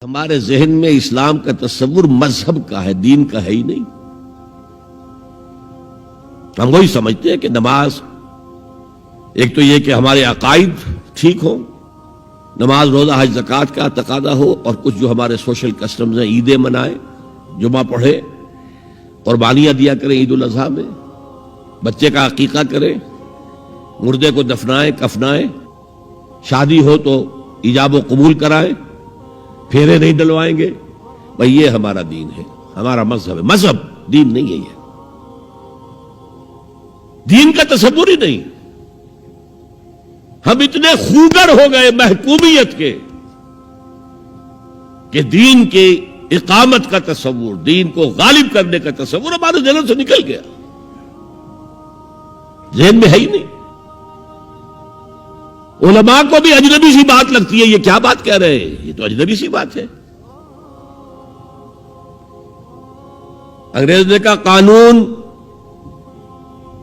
ہمارے ذہن میں اسلام کا تصور مذہب کا ہے، دین کا ہے ہی نہیں۔ ہم وہی سمجھتے ہیں کہ نماز ایک تو یہ کہ ہمارے عقائد ٹھیک ہوں، نماز روزہ حج زکوٰۃ کا تقاضا ہو، اور کچھ جو ہمارے سوشل کسٹمز ہیں، عیدیں منائے، جمعہ پڑھے، قربانیاں دیا کریں عید الاضحیٰ میں، بچے کا عقیقہ کریں، مردے کو دفنائیں کفنائیں، شادی ہو تو ایجاب و قبول کرائیں، پھیرے نہیں ڈلوائیں گے۔ بھئی یہ ہمارا دین ہے، ہمارا مذہب ہے۔ مذہب دین نہیں ہے، یہ دین کا تصور ہی نہیں۔ ہم اتنے خوگر ہو گئے محکومیت کے کہ دین کے اقامت کا تصور، دین کو غالب کرنے کا تصور ہمارے ذہنوں سے نکل گیا، ذہن میں ہے ہی نہیں۔ علماء کو بھی اجنبی سی بات لگتی ہے، یہ کیا بات کہہ رہے ہیں، یہ تو اجنبی سی بات ہے۔ انگریز نے کہا قانون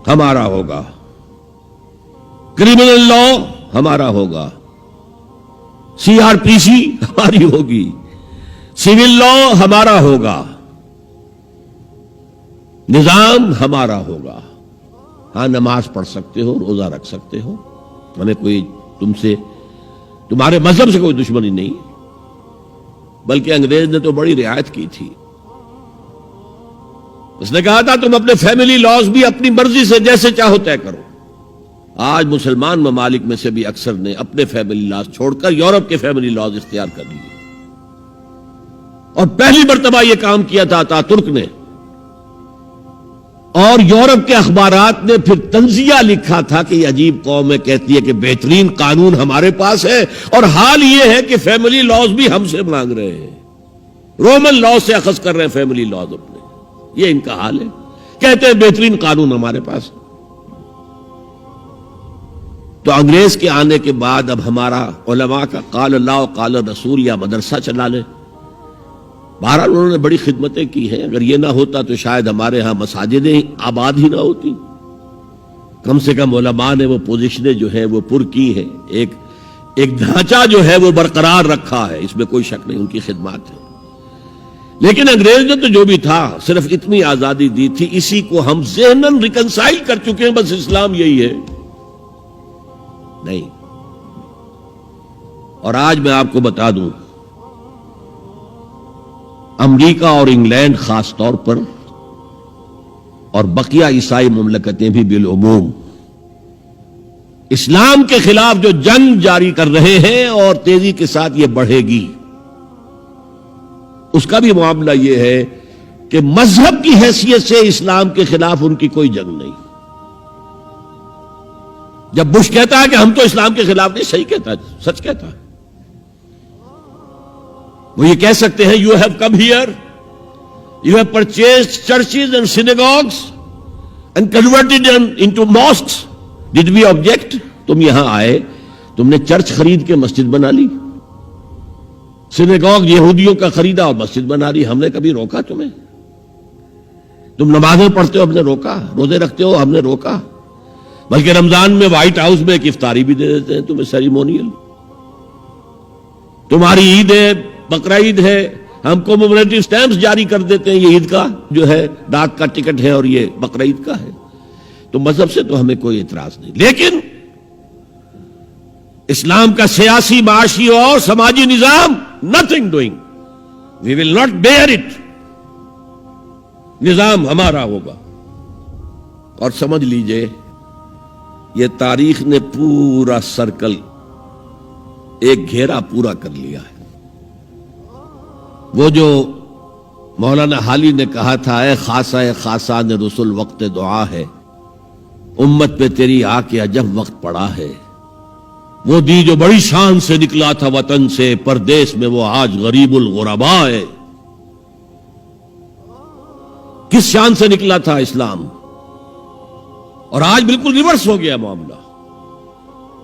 ہمارا ہوگا، کرمنل لا ہمارا ہوگا، سی آر پی سی ہماری ہوگی، سول لا ہمارا ہوگا، نظام ہمارا ہوگا۔ ہاں نماز پڑھ سکتے ہو، روزہ رکھ سکتے ہو، ہمیں کوئی تم سے، تمہارے مذہب سے کوئی دشمنی نہیں، بلکہ انگریز نے تو بڑی رعایت کی تھی۔ اس نے کہا تھا تم اپنے فیملی لاز بھی اپنی مرضی سے جیسے چاہو طے کرو۔ آج مسلمان ممالک میں سے بھی اکثر نے اپنے فیملی لاز چھوڑ کر یورپ کے فیملی لاز اختیار کر لیے، اور پہلی مرتبہ یہ کام کیا تھا ترک نے، اور یورپ کے اخبارات نے پھر تنزیہ لکھا تھا کہ یہ عجیب قوم ہے، کہتی ہے کہ بہترین قانون ہمارے پاس ہے، اور حال یہ ہے کہ فیملی لاز بھی ہم سے مانگ رہے ہیں، رومن لاز سے اخذ کر رہے ہیں فیملی لاز اپنے۔ یہ ان کا حال ہے، کہتے ہیں بہترین قانون ہمارے پاس۔ تو انگریز کے آنے کے بعد اب ہمارا علماء کا قال اللہ و قال رسول یا مدرسہ چلا لے۔ بہرحال انہوں نے بڑی خدمتیں کی ہیں، اگر یہ نہ ہوتا تو شاید ہمارے ہاں مساجدیں آباد ہی نہ ہوتی۔ کم سے کم علماء نے وہ پوزیشنیں جو ہیں وہ پر کی ہیں، ایک ڈھانچہ جو ہے وہ برقرار رکھا ہے، اس میں کوئی شک نہیں، ان کی خدمات ہے۔ لیکن انگریز نے تو جو بھی تھا صرف اتنی آزادی دی تھی، اسی کو ہم ذہناً ریکنسائل کر چکے ہیں، بس اسلام یہی ہے نہیں۔ اور آج میں آپ کو بتا دوں، امریکہ اور انگلینڈ خاص طور پر، اور بقیہ عیسائی مملکتیں بھی بالعموم، اسلام کے خلاف جو جنگ جاری کر رہے ہیں، اور تیزی کے ساتھ یہ بڑھے گی، اس کا بھی معاملہ یہ ہے کہ مذہب کی حیثیت سے اسلام کے خلاف ان کی کوئی جنگ نہیں۔ جب بش کہتا ہے کہ ہم تو اسلام کے خلاف نہیں، صحیح کہتا ہے، سچ کہتا ہے۔ وہ یہ کہہ سکتے ہیں you have come here, you have purchased churches and synagogues and converted into mosques, did we object? تم یہاں آئے، تم نے چرچ خرید کے مسجد بنا لی، سینیگوگ یہودیوں کا خریدا اور مسجد بنا لی، ہم نے کبھی روکا تمہیں؟ تم نمازیں پڑھتے ہو، ہم نے روکا؟ روزے رکھتے ہو، ہم نے روکا؟ بلکہ رمضان میں وائٹ ہاؤس میں ایک افطاری بھی دے دیتے ہیں تمہیں، سیریمونیل۔ تمہاری عید ہے، بقرہ عید ہے، ہم کو کمیموریٹو سٹیمپس جاری کر دیتے ہیں، یہ عید کا جو ہے ڈاک کا ٹکٹ ہے اور یہ بقرہ عید کا ہے۔ تو مذہب سے تو ہمیں کوئی اعتراض نہیں، لیکن اسلام کا سیاسی، معاشی اور سماجی نظام nothing doing, we will not bear it، نظام ہمارا ہوگا۔ اور سمجھ لیجئے یہ تاریخ نے پورا سرکل، ایک گھیرا پورا کر لیا ہے۔ وہ جو مولانا حالی نے کہا تھا، اے خاصہ خاصان رسول وقت دعا ہے، امت پہ تیری آ کے عجب وقت پڑا ہے، وہ دی جو بڑی شان سے نکلا تھا وطن سے، پردیس میں وہ آج غریب الغرباء ہے۔ کس شان سے نکلا تھا اسلام، اور آج بالکل ریورس ہو گیا معاملہ۔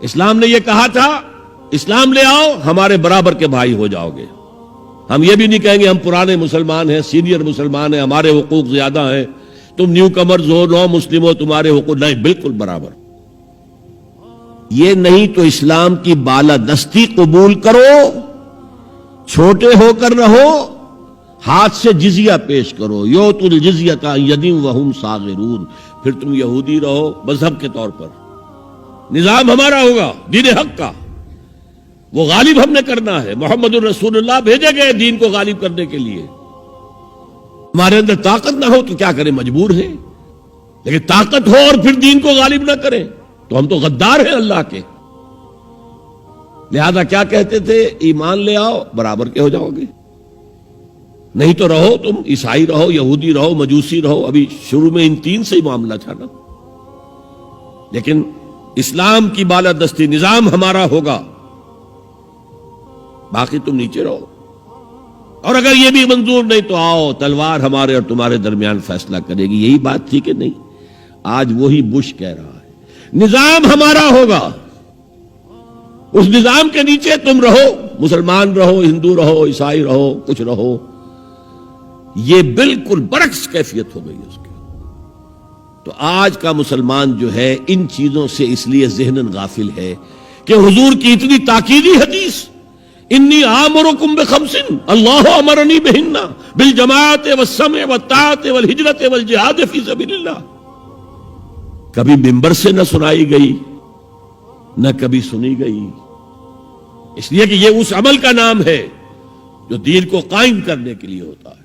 اسلام نے یہ کہا تھا اسلام لے آؤ، ہمارے برابر کے بھائی ہو جاؤ گے۔ ہم یہ بھی نہیں کہیں گے ہم پرانے مسلمان ہیں، سینئر مسلمان ہیں، ہمارے حقوق زیادہ ہیں، تم نیو کمرز ہو، نو مسلم ہو، تمہارے حقوق نہیں، بالکل برابر۔ یہ نہیں تو اسلام کی بالادستی قبول کرو، چھوٹے ہو کر رہو، ہاتھ سے جزیہ پیش کرو، یوت الجزیۃ عن ید وہم صاغرون، پھر تم یہودی رہو مذہب کے طور پر، نظام ہمارا ہوگا دین حق کا، وہ غالب ہم نے کرنا ہے، محمد الرسول اللہ بھیجے گئے دین کو غالب کرنے کے لیے، ہمارے اندر طاقت نہ ہو تو کیا کریں، مجبور ہیں، لیکن طاقت ہو اور پھر دین کو غالب نہ کریں تو ہم تو غدار ہیں اللہ کے۔ لہذا کیا کہتے تھے، ایمان لے آؤ برابر کے ہو جاؤ گے، نہیں تو رہو تم عیسائی رہو، یہودی رہو، مجوسی رہو، ابھی شروع میں ان تین سے ہی معاملہ تھا نا، لیکن اسلام کی بالادستی نظام ہمارا ہوگا، باقی تم نیچے رہو، اور اگر یہ بھی منظور نہیں تو آؤ تلوار ہمارے اور تمہارے درمیان فیصلہ کرے گی۔ یہی بات تھی کہ نہیں؟ آج وہی بش کہہ رہا ہے نظام ہمارا ہوگا، اس نظام کے نیچے تم رہو، مسلمان رہو، ہندو رہو، عیسائی رہو، کچھ رہو۔ یہ بالکل برعکس کیفیت ہو گئی اس کی۔ تو آج کا مسلمان جو ہے ان چیزوں سے اس لیے ذہناً غافل ہے کہ حضور کی اتنی تاکیدی حدیث، انی آمرکم بخمس اللہ امرنی بہن بالجماعت والسمع والطاعت والہجرت والجہاد فی سبیل اللہ، کبھی ممبر سے نہ سنائی گئی نہ کبھی سنی گئی، اس لیے کہ یہ اس عمل کا نام ہے جو دین کو قائم کرنے کے لیے ہوتا ہے۔